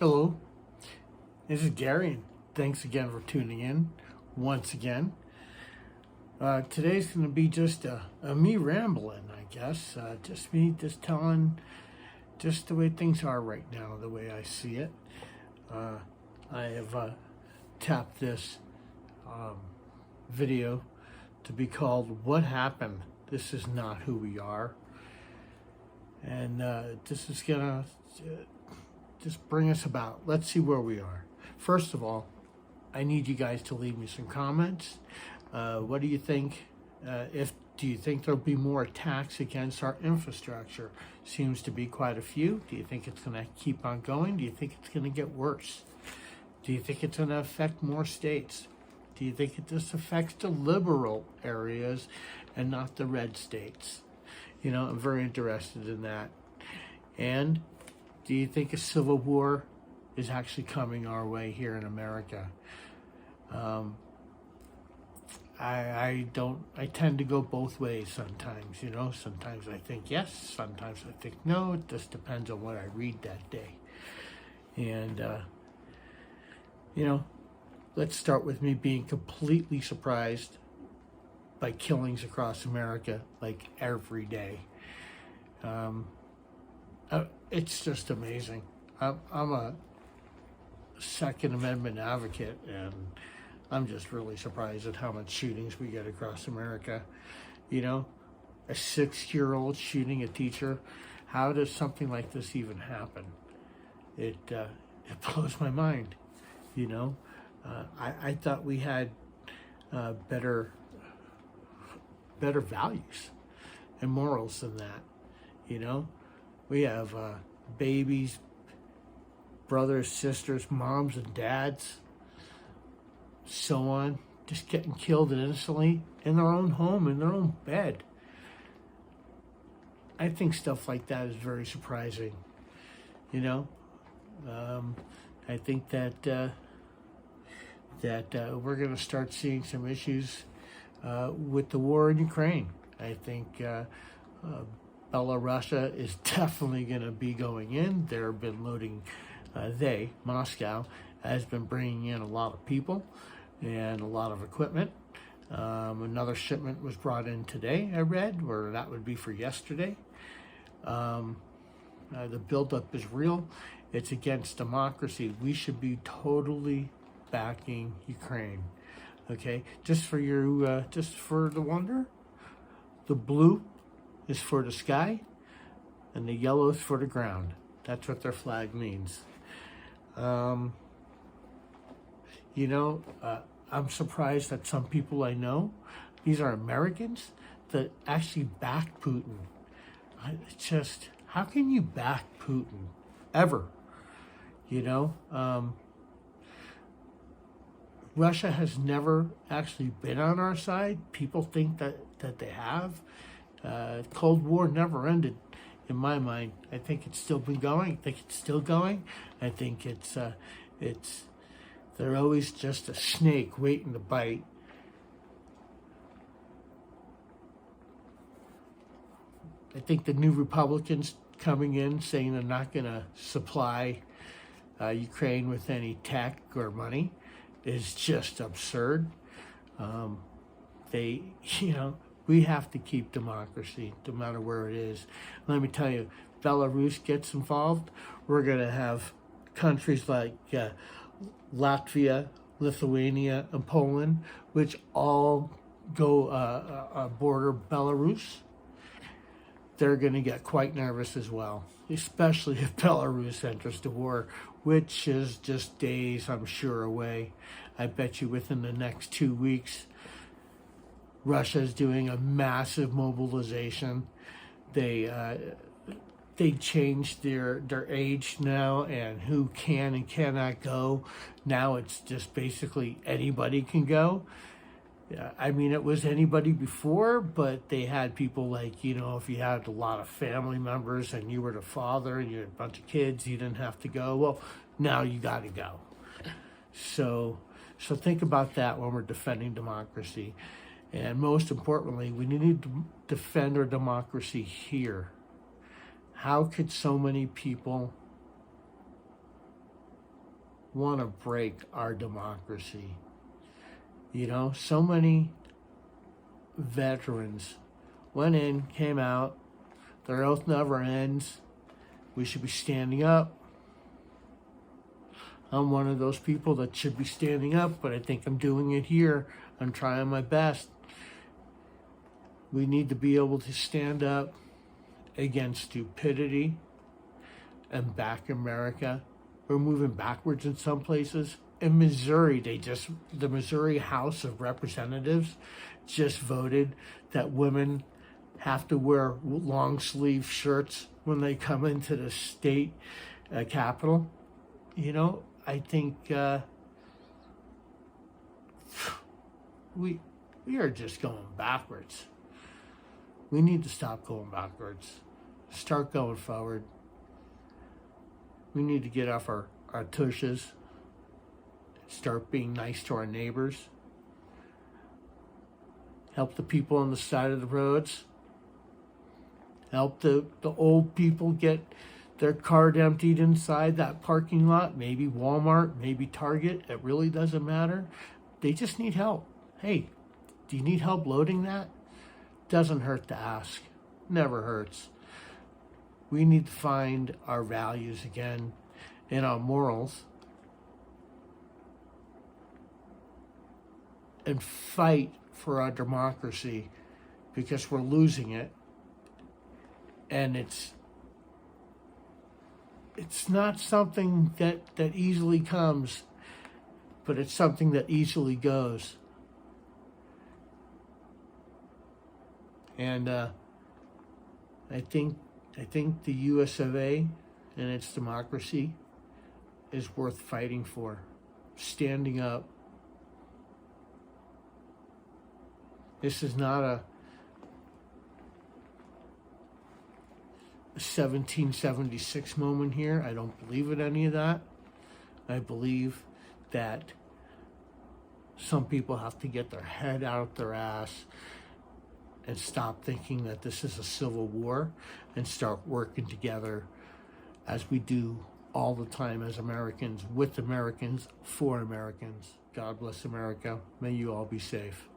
Hello, this is Gary, and thanks again for tuning in once again. Today's going to be just a me rambling, I guess. Just me just telling just the way things are right now, the way I see it. I have tapped this um, video to be called What Happened? This is Not Who We Are. And this is going to just bring us about. Let's see where we are. First of all, I need you guys to leave me some comments. What do you think? Do you think there'll be more attacks against our infrastructure? Seems to be quite a few. Do you think it's going to keep on going? Do you think it's going to get worse? Do you think it's going to affect more states? Do you think this affects the liberal areas and not the red states? You know, I'm very interested in that. And do you think a civil war is actually coming our way here in America? I tend to go both ways sometimes, you know. Sometimes I think yes, sometimes I think no. It just depends on what I read that day. And, you know, let's start with me being completely surprised by killings across America like every day. It's just amazing. I'm a Second Amendment advocate, and I'm just really surprised at how much shootings we get across America. You know, a 6-year-old shooting a teacher. How does something like this even happen? It blows my mind. You know, I thought we had better values and morals than that. You know, we have babies, brothers, sisters, moms, and dads, so on, just getting killed innocently in their own home, in their own bed. I think stuff like that is very surprising. You know, I think that we're going to start seeing some issues with the war in Ukraine. I think Belarus is definitely going to be going in. They've been loading, Moscow, has been bringing in a lot of people and a lot of equipment. Another shipment was brought in today, I read, or that would be for yesterday. The buildup is real. It's against democracy. We should be totally backing Ukraine. Okay, just for the wonder, the blue is for the sky, and the yellow is for the ground. That's what their flag means. You know, I'm surprised that some people I know, these are Americans, that actually back Putin. It's just, how can you back Putin? Ever. You know? Russia has never actually been on our side. People think that they have. Cold War never ended, in my mind. I think it's still been going. I think it's still going. I think they're always just a snake waiting to bite. I think the new Republicans coming in saying they're not going to supply Ukraine with any tech or money is just absurd. We have to keep democracy, no matter where it is. Let me tell you, Belarus gets involved, we're going to have countries like Latvia, Lithuania, and Poland, which all go border Belarus. They're going to get quite nervous as well, especially if Belarus enters the war, which is just days, I'm sure, away. I bet you within the next 2 weeks, Russia is doing a massive mobilization. They changed their age now and who can and cannot go. Now it's just basically anybody can go. I mean, it was anybody before, but they had people like, you know, if you had a lot of family members and you were the father and you had a bunch of kids, you didn't have to go. Well, now you got to go. So think about that when we're defending democracy. And most importantly, we need to defend our democracy here. How could so many people want to break our democracy. You know, so many veterans went in, came out, their oath never ends. We should be standing up. I'm one of those people that should be standing up, but I think I'm doing it here. I'm trying my best. We need to be able to stand up against stupidity and back America. We're moving backwards in some places. In Missouri, the Missouri House of Representatives just voted that women have to wear long sleeve shirts when they come into the state capitol. You know, I think we are just going backwards. We need to stop going backwards. Start going forward. We need to get off our tushes. Start being nice to our neighbors. Help the people on the side of the roads. Help the old people get their cart emptied inside that parking lot. Maybe Walmart, maybe Target. It really doesn't matter. They just need help. Hey, do you need help loading that? Doesn't hurt to ask. Never hurts. We need to find our values again and our morals and fight for our democracy, because we're losing it. And it's not something that easily comes, but it's something that easily goes. And I think the US of A and its democracy is worth fighting for, standing up. This is not a 1776 moment here. I don't believe in any of that. I believe that some people have to get their head out their ass and stop thinking that this is a civil war and start working together as we do all the time as Americans, with Americans, for Americans. God bless America. May you all be safe.